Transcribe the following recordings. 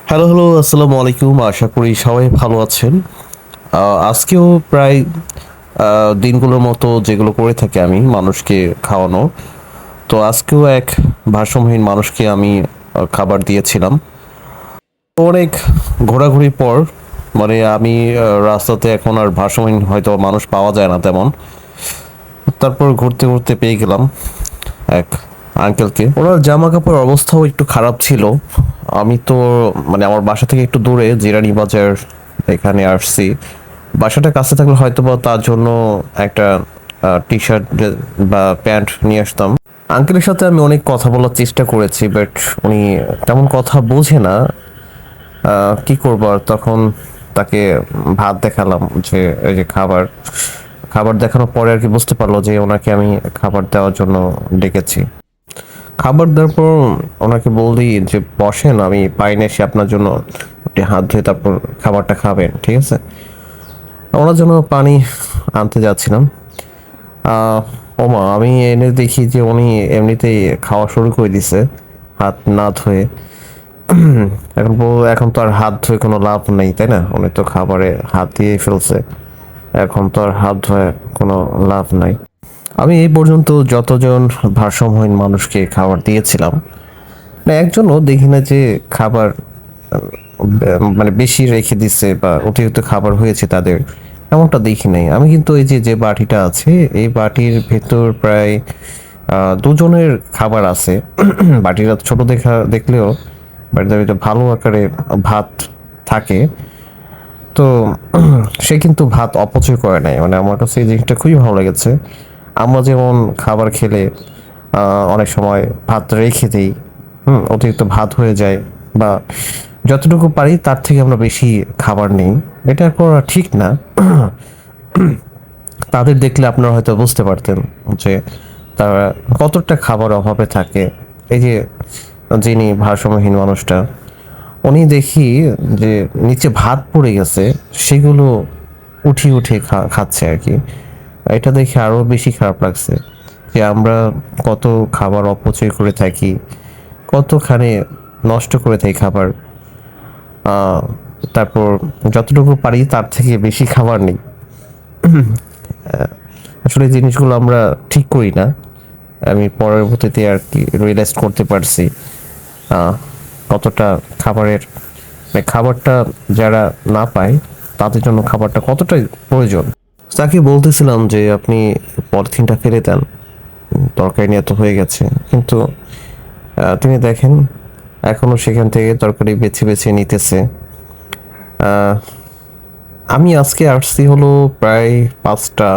Hello hello, আসসালামু আলাইকুম। আশা করি সবাই ভালো আছেন। আজকেও প্রায় দিনগুলোর মতো যেগুলো করে থাকি আমি মানুষকে খাওয়ানো, তো আজকেও এক ভারসাম্যহীন মানুষকে আমি খাবার দিয়েছিলাম। অনেক ঘোরাঘুরির পর মানে আমি রাস্তাতে এখন আর ভারসাম্যহীন হয়তো মানুষ পাওয়া যায় না তেমন। তারপর ঘুরতে ঘুরতে পেয়ে গেলাম এক আঙ্কেলকে। ওনার জামা কাপড় অবস্থাও একটু খারাপ ছিল। আমি তো মানে আমার বাসা থেকে একটু দূরে জিরানি বাজার এখানে আসছি। বাসাটা কাছে থাকলে হয়তো বা তার জন্য একটা টি শার্ট বা প্যান্ট নিয়ে আসতাম। আঙ্কেলের সাথে আমি অনেক কথা বলার চেষ্টা করেছি, বাট উনি তেমন কথা বোঝে না। কি করব আর তখন তাকে ভাত দেখালাম, যে এই যে খাবার খাবার দেখানোর পরে আর কি বুঝতে পারলো যে ওনাকে আমি খাবার দেওয়ার জন্য ডেকেছি। খাবার দেওয়ার পর ওনাকে বললি যে বসেন, আমি পাইনি এসে আপনার জন্য, আপনি হাত ধুয়ে তারপর খাবারটা খাবেন, ঠিক আছে? ওনার জন্য পানি আনতে যাচ্ছিলাম। আহ, ওমা, আমি এনে দেখি যে উনি এমনিতেই খাওয়া শুরু করে দিছে হাত না ধুয়ে। এখন তো আর হাত ধুয়ে কোনো লাভ নেই, তাই না? উনি তো খাবারে হাত দিয়ে ফেলছে, এখন তো আর হাত ধুয়ে কোনো লাভ নাই। আমি এই পর্যন্ত যতজন ভারসাম্যহীন মানুষকে খাবার দিয়েছিলাম, না একজনও দেখি না যে খাবার মানে বেশি রেখে দিচ্ছে বা অতিরিক্ত খাবার হয়েছে তাদের, এমনটা দেখি নাই আমি। কিন্তু এই যে যে বাটিটা আছে, এই বাটির ভেতর প্রায় দুজনের খাবার আছে। বাটিটা ছোট দেখলেও বাটিটার ভিতরে ভালো আকারে ভাত থাকে। তো সে কিন্তু ভাত অপচয় করে নাই, মানে আমার কাছে এই জিনিসটা খুবই ভালো লেগেছে। আমরা যেমন খাবার খেলে অনেক সময় ভাত রেখে দিই, অতিরিক্ত ভাত হয়ে যায়, বা যতটুকু পারি তার থেকে আমরা বেশি খাবার নেই। এটা করা ঠিক না। তাদের দেখলে আপনারা হয়তো বুঝতে পারতেন যে তারা কতটা খাবার অভাবে থাকে। এই যে যিনি ভারসাম্যহীন মানুষটা, উনি দেখি যে নিচে ভাত পড়ে গেছে, সেগুলো উঠিয়ে উঠিয়ে খাচ্ছে আর কি। এটা দেখে আরো বেশি খারাপ লাগছে যে আমরা কত খাবার অপচয় করে থাকি, কতখানি নষ্ট করে থাকি খাবার। তারপর যতটুকু পারি তার থেকে বেশি খাবার নেই। আসলে এই জিনিসগুলো আমরা ঠিক করি না। আমি পরবর্তীতে আর কি রিয়েলাইজ করতে পারছি কতটা খাবারের মানে খাবারটা যারা না পায় তাদের জন্য খাবারটা কতটা প্রয়োজন। তাকে বলতেছিলাম যে আপনি পলিথিনটা ফেলে দেন, তরকারি নিয়ে তো হয়ে গেছে। কিন্তু তিনি দেখেন এখনো সেখান থেকে তরকারি বেছে বেছে নিতেছে। আমি আজকে আসছি হলো প্রায় 5টা,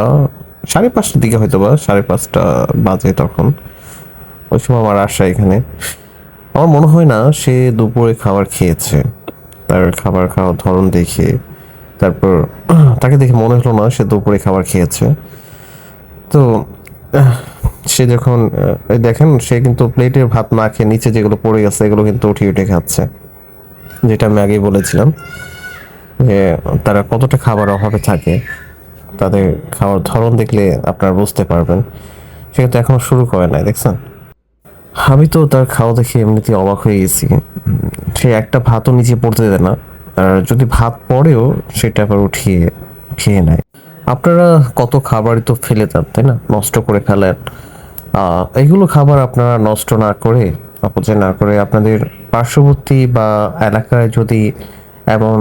5:30টার দিকে, হয়তো বা 5:30 বাজে তখন। ওই সময় আমার আসা এখানে, আমার মনে হয় না সে দুপুরে খাবার খেয়েছে। তার খাবার খাওয়ার ধরন দেখে, তারপর তাকে দেখে মনে হলো না সে দুপুরে খাবার খেয়েছে। তো আহ, সে যখন এই দেখেন সে কিন্তু প্লেটে ভাত না খেয়ে নিচে যেগুলো পড়ে গেছে এগুলো কিন্তু উঠিয়ে উঠে খাচ্ছে, যেটা আমি আগেই বলেছিলাম যে তারা কতটা খাবার অভাবে থাকে। তাদের খাওয়ার ধরন দেখলে আপনারা বুঝতে পারবেন। সে কিন্তু এখনো শুরু করে নাই, দেখছেন? আমি তো তার খাওয়া দেখে এমনিতেই অবাক হয়ে গেছি। সে একটা ভাতও নিচে পড়তে দেয় না, আর যদি ভাত পড়েও সেটা আবার উঠিয়ে খেয়ে নেয়। আপনারা কত খাবারই তো ফেলে দেন, তাই না? নষ্ট করে ফেলেন। এগুলো খাবার আপনারা নষ্ট না করে, অপচয় না করে, আপনাদের পার্শ্ববর্তী বা এলাকায় যদি এমন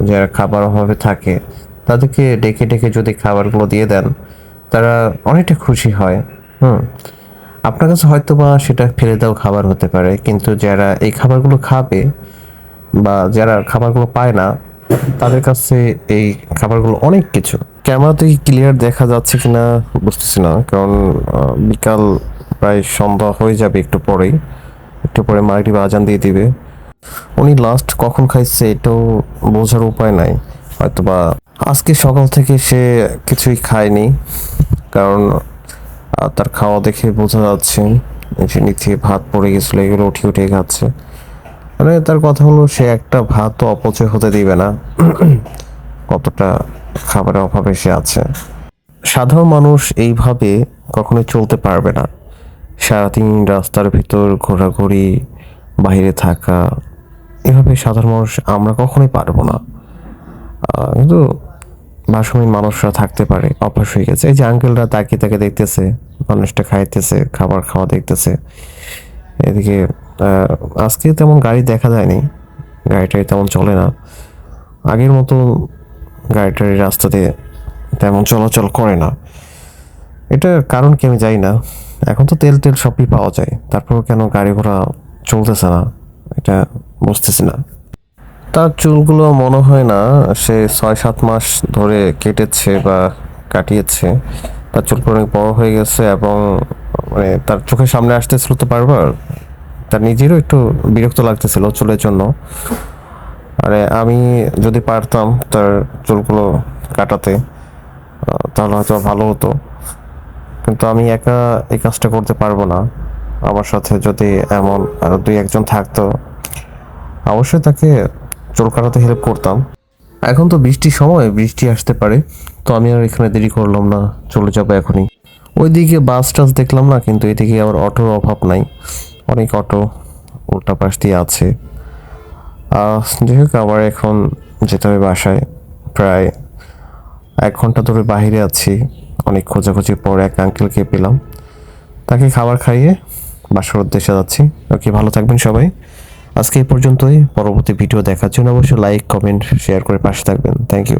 যারা খাবার অভাবে থাকে তাদেরকে ডেকে ডেকে যদি খাবারগুলো দিয়ে দেন, তারা অনেকটা খুশি হয়। হুম। আপনার কাছে হয়তো বা সেটা ফেলে দেওয়া খাবার হতে পারে, কিন্তু যারা এই খাবারগুলো খাবে বা যারা খাবারগুলো পায় না, তাদের কাছে এই খাবারগুলো অনেক কিছু। ক্যামেরাতে কি ক্লিয়ার দেখা যাচ্ছে কিনা বুঝতেছি না, কারণ বিকাল প্রায় সন্ধ্যা হয়ে যাবে একটু পরেই। একটু পরে মাগরিব আজান দিয়ে দিবে। উনি লাস্ট কখন খাইছে এটাও বোঝার উপায় নাই। হয়তোবা আজকে সকাল থেকে সে কিছুই খায়নি, কারণ তার খাওয়া দেখে বোঝা যাচ্ছে যে নিচে ভাত পড়ে গেছিলো, এগুলো উঠিয়ে উঠিয়ে খাচ্ছে। মানে তার কথা হলো সে একটা ভাতও অপচয় হতে দিবে না। কতটা খাবারের অভাবে সে আছে। সাধারণ মানুষ এইভাবে কখনোই চলতে পারবে না। সারাদিন রাস্তার ভিতর ঘোরাঘুরি, বাইরে থাকা, এভাবে সাধারণ মানুষ আমরা কখনোই পারবো না। কিন্তু ভারসাম্যহীন মানুষরা থাকতে পারে, অভ্যাস হয়ে গেছে। এই যে আঙ্কেলরা তাকিয়ে তাকে দেখতেছে, মানুষটা খাইতেছে, খাবার খাওয়া দেখতেছে। এদিকে আজকে তেমন গাড়ি দেখা যায়নি, গাড়িটাই তেমন চলে না আগের মতো, গাড়িটারি রাস্তাতে তেমন চলাচল করে না। এটা কারণ কি আমি জানি না। এখন তো তেল তেল সবই পাওয়া যায়, তারপরেও কেন গাড়ি ঘোড়া চলতেছে না এটা বুঝতেছি না। তার চুলগুলো মনে হয় না সে 6-7 মাস ধরে কেটেছে বা কাটিয়েছে। তার চুলগুলো অনেক বড় হয়ে গেছে এবং মানে তার চোখের সামনে আসতেছিল তো বারবার, তার নিজেরও একটু বিরক্ত লাগতেছিল চুলের জন্য। আরে আমি যদি পারতাম তার চুলগুলো কাটাতে তাহলে হয়তো ভালো হতো, কিন্তু আমি একা এই কাজটা করতে পারবো না। আমার সাথে যদি এমন আরো 2-1 জন থাকতো অবশ্যই তাকে চুল কাটাতে হেল্প করতাম। এখন তো বৃষ্টির সময়, বৃষ্টি আসতে পারে, তো আমি আর এখানে দেরি করলাম না, চলে যাবো এখনই। ওইদিকে বাস টাস দেখলাম না, কিন্তু এদিকে আবার অটোর অভাব নাই, অনেক অটো উল্টা পাশ দিয়ে আছে। যাই হোক, আবার এখন যেতে হবে বাসায়। প্রায় 1 ঘন্টা ধরে বাইরে আছি, অনেক খোঁজাখুঁজির পর এক আঙ্কেলকে পেলাম, তাকে খাবার খাইয়ে বাসার উদ্দেশ্যে যাচ্ছি। ওকে, ভালো থাকবেন সবাই। আজকে এই পর্যন্তই। পরবর্তী ভিডিও দেখার জন্য অবশ্যই লাইক, কমেন্ট, শেয়ার করে পাশে থাকবেন। Thank you.